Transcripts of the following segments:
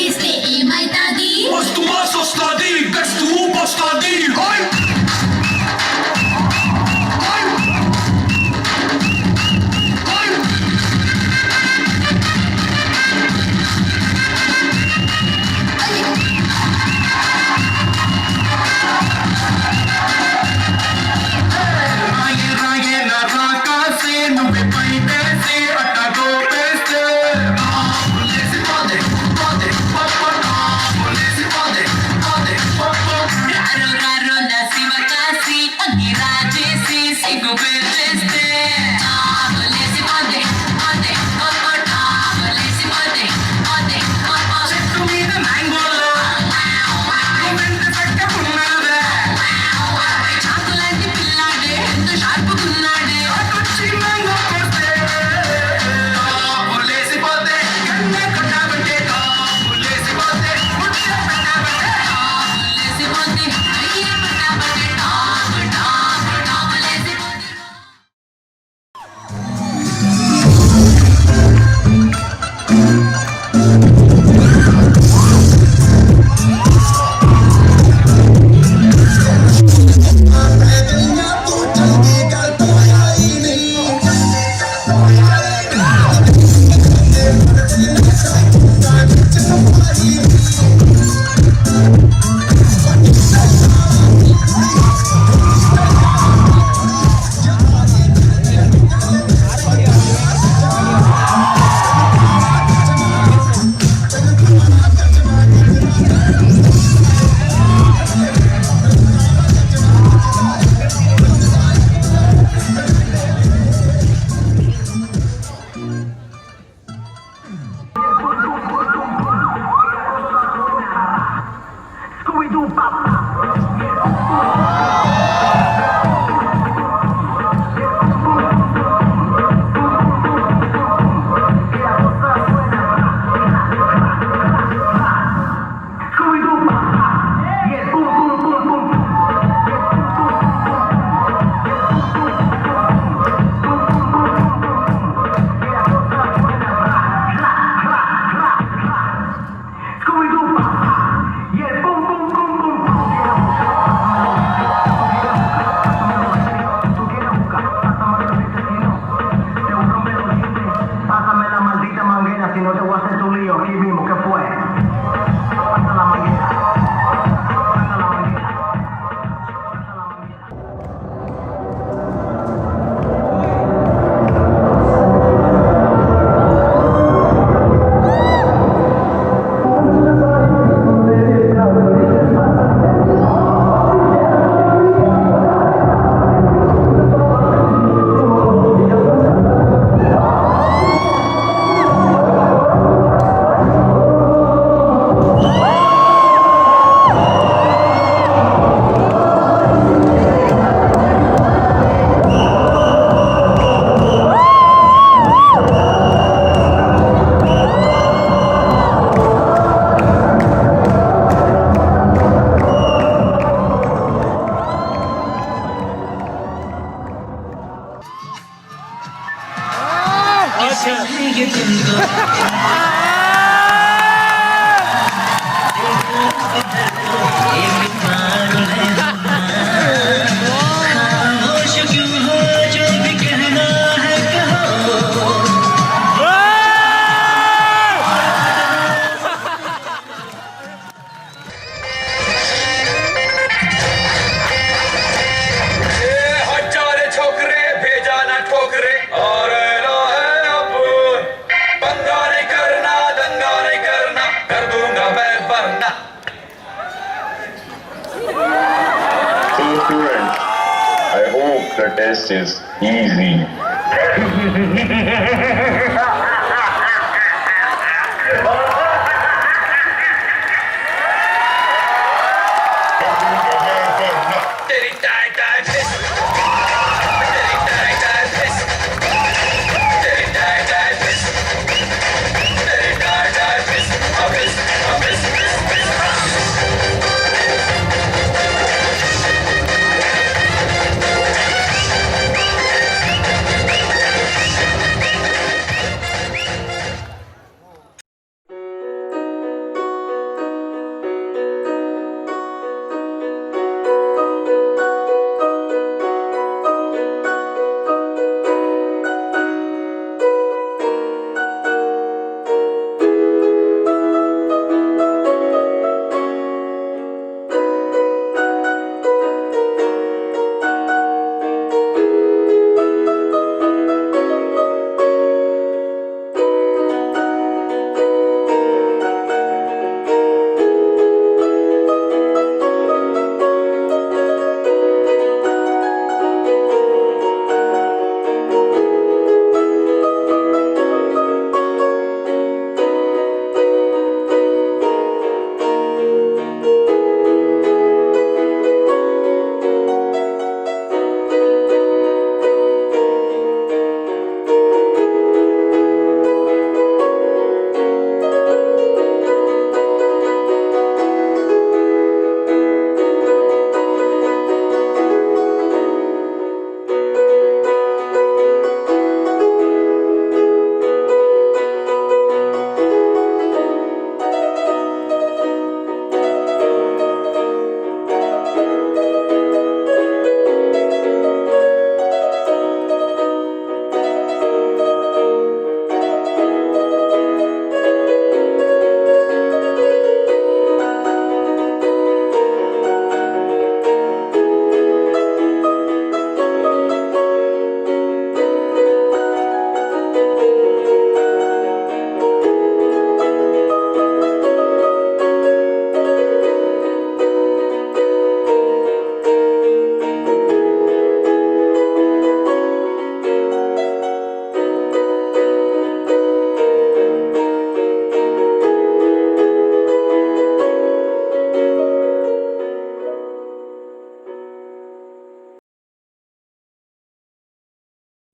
Este mai tadi. Was du machst aus Stadi, bist du Oberstadi. Hoi! I hope the test is easy.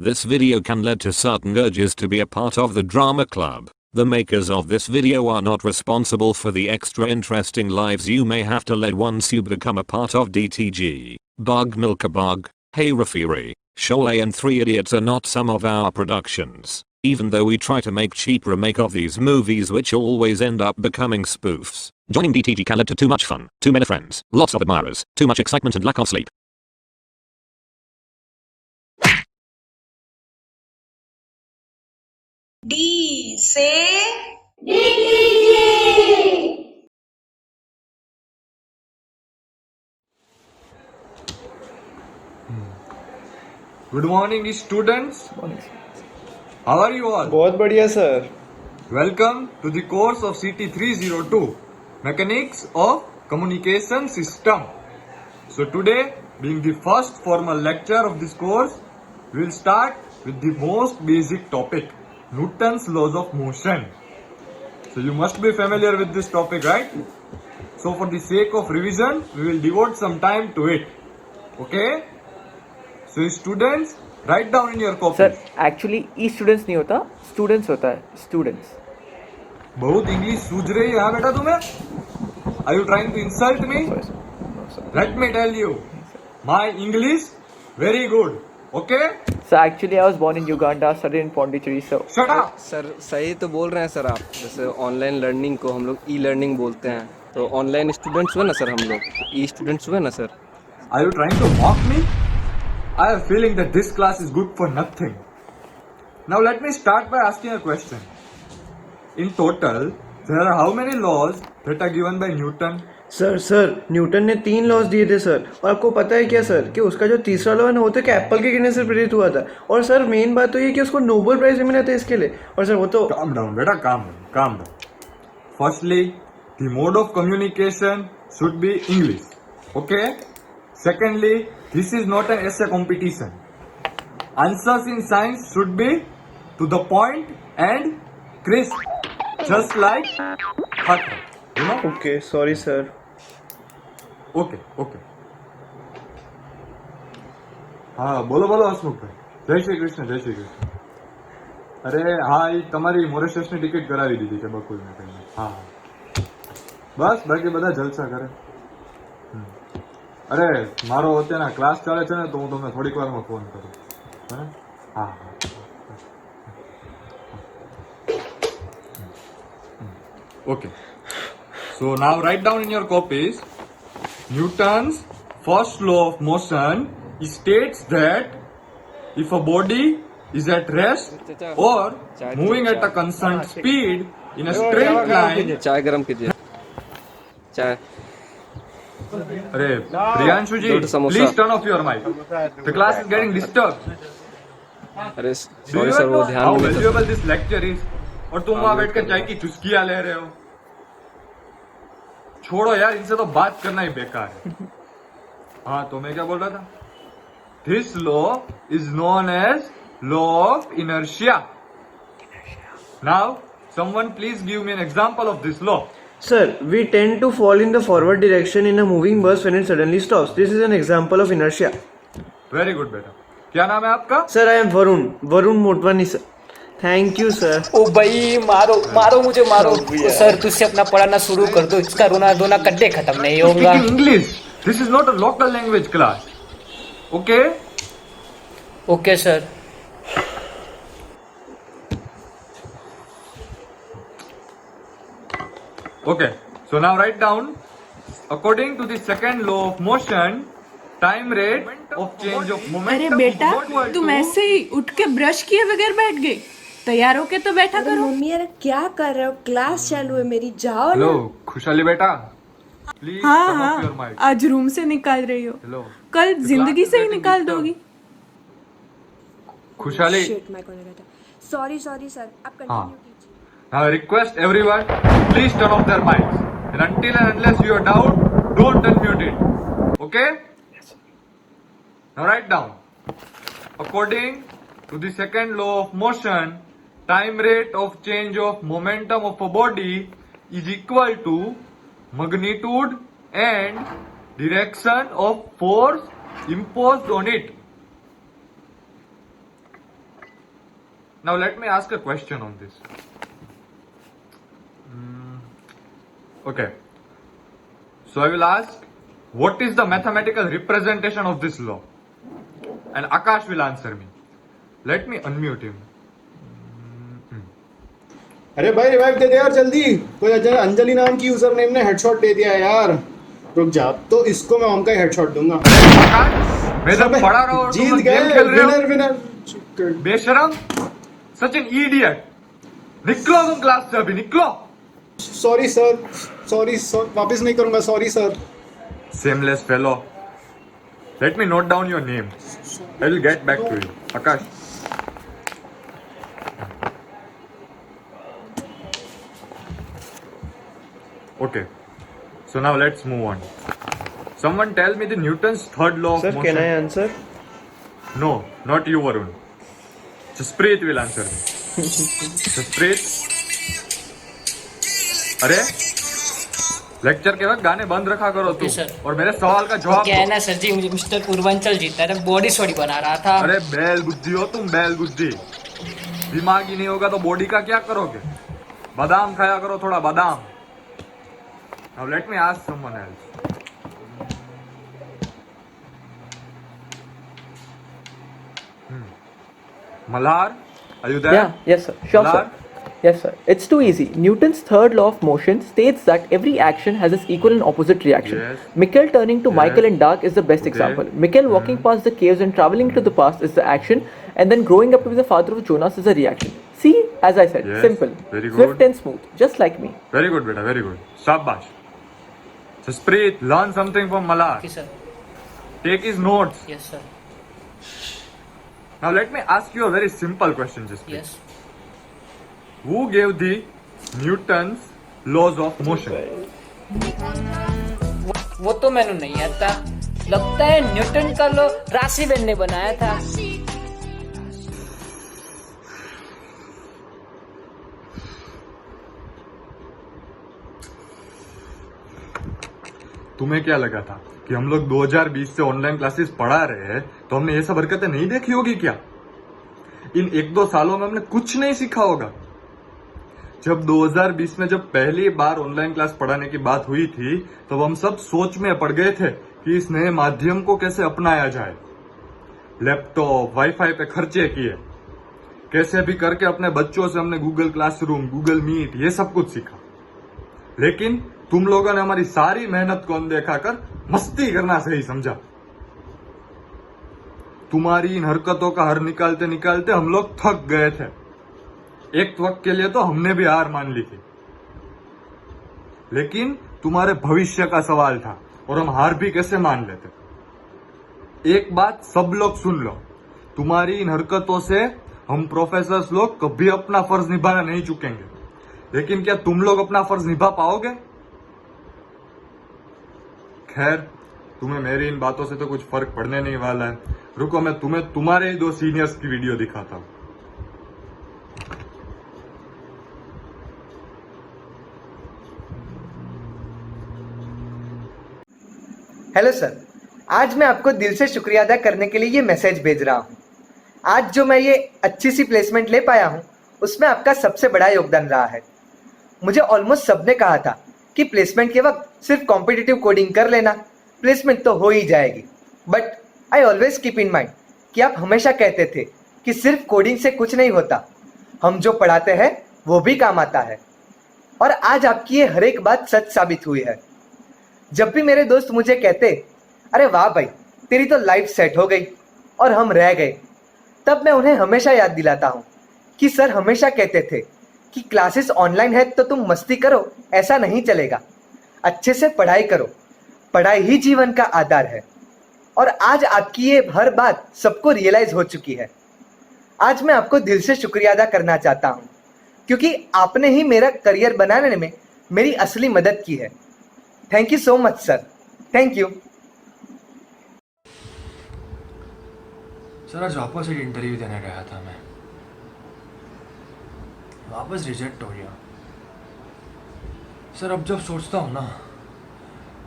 This video can lead to certain urges to be a part of the drama club. The makers of this video are not responsible for the extra interesting lives you may have to lead once you become a part of DTG. Bug Milka Bug, Hey Rafiri, Sholay and 3 Idiots are not some of our productions, even though we try to make cheap remake of these movies which always end up becoming spoofs. Joining DTG can lead to too much fun, too many friends, lots of admirers, too much excitement and lack of sleep. D say Good morning, students. How are you all? बहुत बढ़िया sir. Welcome to the course of CT 302, Mechanics of Communication System. So today, being the first formal lecture of this course, we will start with the most basic topic, Newton's laws of motion. So you must be familiar with this topic, right? So for the sake of revision, we will devote some time to it. Okay? So students, write down in your copy. Sir actually E students नहीं होता, students होता है, students. बहुत English सूझ रही है बेटा तुम्हें? Are you trying to insult me? Let me tell you, my English very good. Okay? Sir actually I was born in Uganda, studied in Pondicherry. Sir Shut up. Sir सही तो बोल रहे हैं सर आप. जैसे ऑनलाइन लर्निंग को हम लोग ई लर्निंग बोलते हैं, तो ऑनलाइन स्टूडेंट्स हुए ना सर, हम लोग ई स्टूडेंट्स हुए ना sir. Are you trying to mock me? I have a feeling that this class is good for nothing. Now let me start by asking a question. In total, there are how many laws that are given by Newton? Sir Newton ने 3 laws दिए थे sir. और आपको पता है क्या sir कि उसका जो तीसरा लॉ है ना, वो तो कि एप्पल के गिरने से प्रेरित हुआ था. और सर मेन बात तो ये कि उसको नोबेल प्राइज भी मिला था इसके लिए. और सर वो तो Calm down, beta, calm down. Firstly, the mode of communication should be English. Okay? Secondly, this is not an essay competition. Answers in science should be to the point and crisp, just like Khatta. You know? Okay sorry sir. Okay. હા બોલો હસમુખભાઈ. જય શ્રી કૃષ્ણ. અરે હા, એ તમારી મોરેશિયસની ticket કરાવી દીધી છે બકુલને કહીને. હા બસ, બાકી બધા જલસા કરે. અરે મારો અત્યારના ક્લાસ ચાલે છે ને, તો હું તમને થોડીક વારમાં ફોન કરું. બરાબર? હા. Okay. So now write down in your copies, Newton's first law of motion states that if a body is at rest or moving at a constant speed in a straight line. चाय गरम कीजिए. चाय. अरे प्रियांशु जी, please turn off your mic. The class is getting disturbed. अरे Do sorry you sir, know वो how ध्यान नहीं था. valuable this lecture is? और तुम वहां बैठ कर चाय की चुस्कियां ले रहे हो. छोड़ो यार, इनसे तो बात करना ही बेकार है. हाँ, तो मैं क्या बोल रहा था? This law is known as law of inertia. Now, someone please give me an example of this law. Sir, we tend to fall in the forward direction in a moving bus when it suddenly stops. This is an example of inertia. Very good बेटा. क्या नाम है आपका? Sir, I am Varun Motwani sir. Thank you sir. ओ भाई मारो मुझे मारो. सर तुझसे अपना पढ़ाना शुरू कर दो, इसका रोना धोना कड्डे खत्म नहीं होगा. Speaking English. This is not a local language class. Okay? Okay sir. Okay. So now write down, according to the second law of motion, time rate of change of अरे momentum. बेटा, तुम ऐसे ही उठ के ब्रश किए बगैर बैठ गई. तैयार होके तो बैठा करो. मम्मी यार क्या कर रहे हो, क्लास चालू है मेरी, जाओ ना. हेलो खुशहाली बेटा, प्लीज हाँ, आज रूम से निकाल रही हो. हेलो कल जिंदगी से ही निकाल दोगी. खुशहाली. शिट, मैं कौन कहता. सॉरी सर, आप कंटिन्यू कीजिए. Now I request everyone, please turn off their mics. And until and unless you are down, don't unmute it. Okay? Now write down. According to the second law of motion, time rate of change of momentum of a body is equal to magnitude and direction of force imposed on it. Now let me ask a question on this. Okay. So I will ask, what is the mathematical representation of this law? And Akash will answer me. Let me unmute him. अरे भाई revive दे दे यार जल्दी। कोई अंजलि नाम की user name ने headshot दे दिया है यार। रुक जा, तो इसको मैं ओम का हेडशॉट दूंगा। मैं तो पढ़ा रहा हूँ, जीत गए, विनर विनर। बेशरम, सच एन इडियट। निकलो तुम क्लास से अभी, निकलो। सॉरी सर, सॉरी सर, वापस नहीं करूंगा, sorry sir. Shameless fellow. Let me note down your name. I will get back to you. Akash. Okay. So now let's move on. Someone tell me the Newton's third law of Sir, motion. can I answer? No, not you, Varun. Jaspreet will answer me. Jaspreet. अरे lecture के वक्त गाने बंद रखा करो तुम, और मेरे सवाल का जवाब क्या है ना सर जी, मुझे मिस्टर पूर्वांचल जीता है, बॉडी सॉडी बना रहा था। अरे बैल बुद्धि हो तुम, बैल बुद्धि। दिमाग ही नहीं होगा तो बॉडी का क्या करोगे? बादाम खाया करो, थोड़ा बादाम। Now let me ask someone else. Malar, are you there? Yeah, yes sir, sure Malar? sir. Yes sir, it's too easy. Newton's third law of motion states that every action has its equal and opposite reaction. Yes. Mikkel turning to Yes. Michael in dark is the best Okay. example. Mikkel walking past the caves and traveling to the past is the action, and then growing up to be the father of Jonas is the reaction. See, as I said, Yes, simple, very good. swift and smooth, just like me. Very good, beta, very good. Shabash. Jaspreet, learn something from Malar. Okay, sir. Take his notes. Yes, sir. Now let me ask you a very simple question, Jaspreet. Yes. Who gave the Newton's laws of motion? वो तो मैंने नहीं आता, लगता है Newton का law राशिवेल ने बनाया था। तुम्हें क्या लगा था कि हम लोग 2020 से ऑनलाइन क्लासेस पढ़ा रहे हैं तो हमने ये सब हरकतें नहीं देखी होगी क्या? इन 1-2 सालों में हमने कुछ नहीं सीखा होगा। जब 2020 में जब पहली बार ऑनलाइन क्लास पढ़ाने की बात हुई थी तब हम सब सोच में पड़ गए थे कि इस नए माध्यम को कैसे अपनाया जाए। लैपटॉप, वाईफाई पे खर्चे किए, कैसे भी करके अपने बच्चों से हमने गूगल क्लासरूम, गूगल मीट, ये सब कुछ सीखा। लेकिन तुम लोगों ने हमारी सारी मेहनत को अनदेखा कर मस्ती करना सही समझा। तुम्हारी इन हरकतों का हर निकालते निकालते हम लोग थक गए थे। एक वक्त के लिए तो हमने भी हार मान ली थी, लेकिन तुम्हारे भविष्य का सवाल था और हम हार भी कैसे मान लेते। एक बात सब लोग सुन लो, तुम्हारी इन हरकतों से हम प्रोफेसर्स लोग कभी अपना फर्ज निभाना नहीं चुकेंगे। लेकिन क्या तुम लोग अपना फर्ज निभा पाओगे? खैर, तुम्हें मेरी इन बातों से तो कुछ फर्क पड़ने नहीं वाला है। रुको, मैं तुम्हें तुम्हारे ही 2 सीनियर्स की वीडियो दिखाता हूं। हेलो सर, आज मैं आपको दिल से शुक्रिया अदा करने के लिए ये मैसेज भेज रहा हूँ। आज जो मैं ये अच्छी सी प्लेसमेंट ले पाया हूँ उसमें आपका सबसे बड़ा योगदान रहा है। मुझे ऑलमोस्ट सबने कहा था कि प्लेसमेंट के वक्त सिर्फ कॉम्पिटिटिव कोडिंग कर लेना, प्लेसमेंट तो हो ही जाएगी। But I always keep in mind कि आप हमेशा कहते थे कि सिर्फ कोडिंग से कुछ नहीं होता, हम जो पढ़ाते हैं वो भी काम आता है। और आज आपकी ये हर एक बात सच साबित हुई है। जब भी मेरे दोस्त मुझे कहते, अरे वाह भाई तेरी तो लाइफ सेट हो गई और हम रह गए, तब मैं उन्हें हमेशा याद दिलाता हूँ कि सर हमेशा कहते थे कि क्लासेस ऑनलाइन है तो तुम मस्ती करो, ऐसा नहीं चलेगा। अच्छे से पढ़ाई करो, पढ़ाई ही जीवन का आधार है। और आज आपकी ये हर बात सबको रियलाइज हो चुकी है। आज मैं आपको दिल से शुक्रिया अदा करना चाहता हूँ क्योंकि आपने ही मेरा करियर बनाने में मेरी असली मदद की है। Thank you so much sir, thank you. Sir आज वापस एक इंटरव्यू देने गया था मैं, वापस रिजेक्ट हो गया। सर अब जब सोचता हूँ ना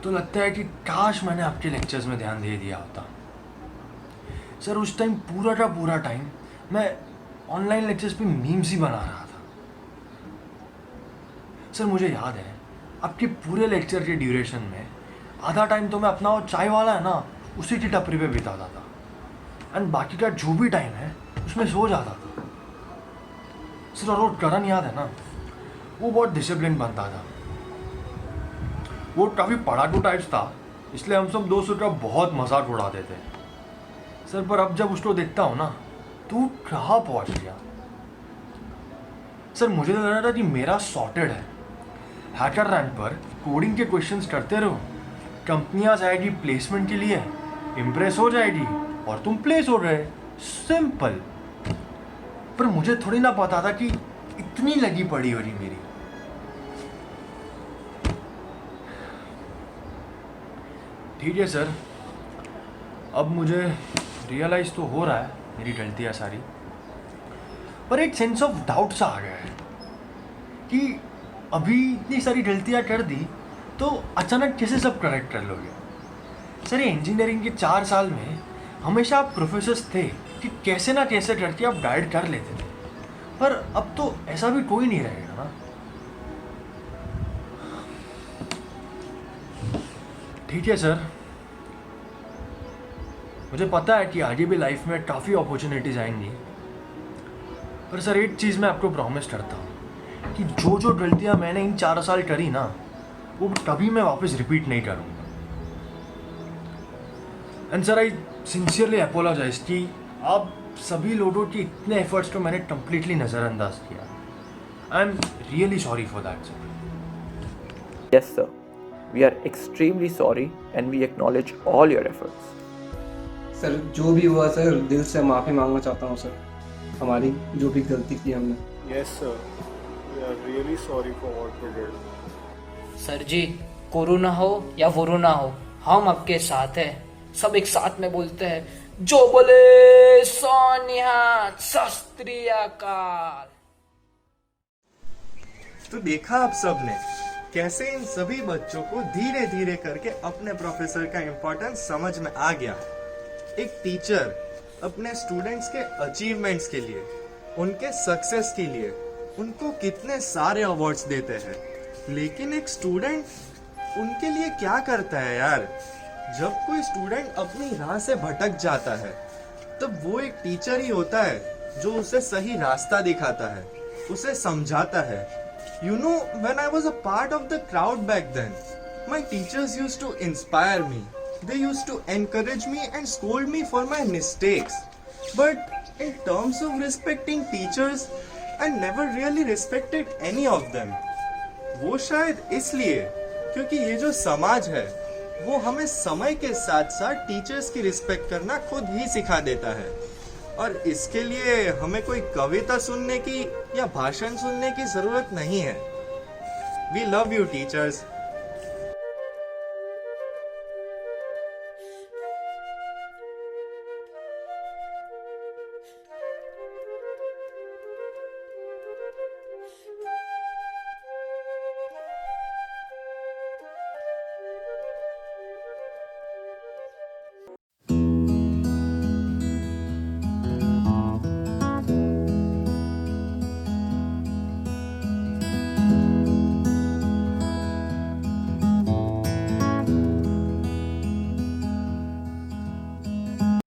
तो लगता है कि काश मैंने आपके लेक्चर्स में ध्यान दे दिया होता। सर उस टाइम पूरा का पूरा टाइम मैं ऑनलाइन लेक्चर्स पे मीम्स ही बना रहा था। सर मुझे याद है आपके पूरे लेक्चर के ड्यूरेशन में आधा टाइम तो मैं अपना वो चाय वाला है ना उसी की टपरी पे बिताता था, एंड बाकी का जो भी टाइम है उसमें सो जाता था। सर और वो करण याद है ना, वो बहुत डिसिप्लिन बनता था, वो काफ़ी पढ़ाकू टाइप्स था, इसलिए हम सब दोस्त उसका बहुत मजाक उड़ाते थे। सर पर अब जब उसको देखता हूँ ना तो कहाँ पहुँच गया। सर मुझे तो लग रहा था कि मेरा सॉर्टेड है, हैकर रैंक पर कोडिंग के क्वेश्चंस करते रहो, कंपनियां जाएगी प्लेसमेंट के लिए, इम्प्रेस हो जाएगी और तुम प्लेस हो गए, सिंपल। पर मुझे थोड़ी ना पता था कि इतनी लगी पड़ी हो रही मेरी। ठीक है सर, अब मुझे रियलाइज तो हो रहा है मेरी गलतियाँ सारी, पर एक सेंस ऑफ डाउट सा आ गया है कि अभी इतनी सारी गलतियाँ कर दी तो अचानक कैसे सब करेक्ट कर लोगे। सर इंजीनियरिंग के 4 साल में हमेशा आप प्रोफेसर्स थे कि कैसे ना कैसे करके आप गाइड कर लेते थे, पर अब तो ऐसा भी कोई नहीं रहेगा ना। ठीक है सर, मुझे पता है कि आगे भी लाइफ में काफ़ी अपॉर्चुनिटीज़ आएंगी, पर सर एक चीज़ मैं आपको प्रॉमिस करता हूँ कि जो जो गलतियाँ मैंने इन 4 साल करी ना वो कभी मैं वापस रिपीट नहीं करूँगा। And sir I sincerely apologise कि आप सभी लोगों के इतने एफर्ट्स को मैंने कंप्लीटली नज़रअंदाज किया। I am really sorry for that sir. Yes, sir. We are extremely sorry and we acknowledge all your efforts. Sir जो भी हुआ सर दिल से माफ़ी मांगना चाहता हूँ सर, हमारी जो भी गलती की हमने। Yes sir, we are really sorry for what we did. Sir ji, corona हो या वोरोना हो, हम आपके साथ हैं। सब एक साथ में बोलते हैं, जो बोले सोनिहात सत श्री अकाल। तो देखा आप सबने कैसे इन सभी बच्चों को धीरे धीरे करके अपने प्रोफेसर का इम्पोर्टेंस समझ में आ गया। एक टीचर अपने स्टूडेंट्स के अचीवमेंट्स के लिए, उनके सक्सेस के लिए उनको कितने सारे अवार्ड्स देते हैं, लेकिन एक स्टूडेंट उनके लिए क्या करता है यार। जब कोई स्टूडेंट अपनी राह से भटक जाता है तब वो एक टीचर ही होता है जो उसे सही रास्ता दिखाता है, उसे समझाता है। You know, when I was a part of the crowd back then, my teachers used to inspire me. They used to encourage me and scold me for my mistakes. But in terms of respecting teachers, I never really respected any of them. वो शायद इसलिए क्योंकि ये जो समाज है वो हमें समय के साथ साथ टीचर्स की रिस्पेक्ट करना खुद ही सिखा देता है, और इसके लिए हमें कोई कविता सुनने की या भाषण सुनने की जरूरत नहीं है। We love you teachers.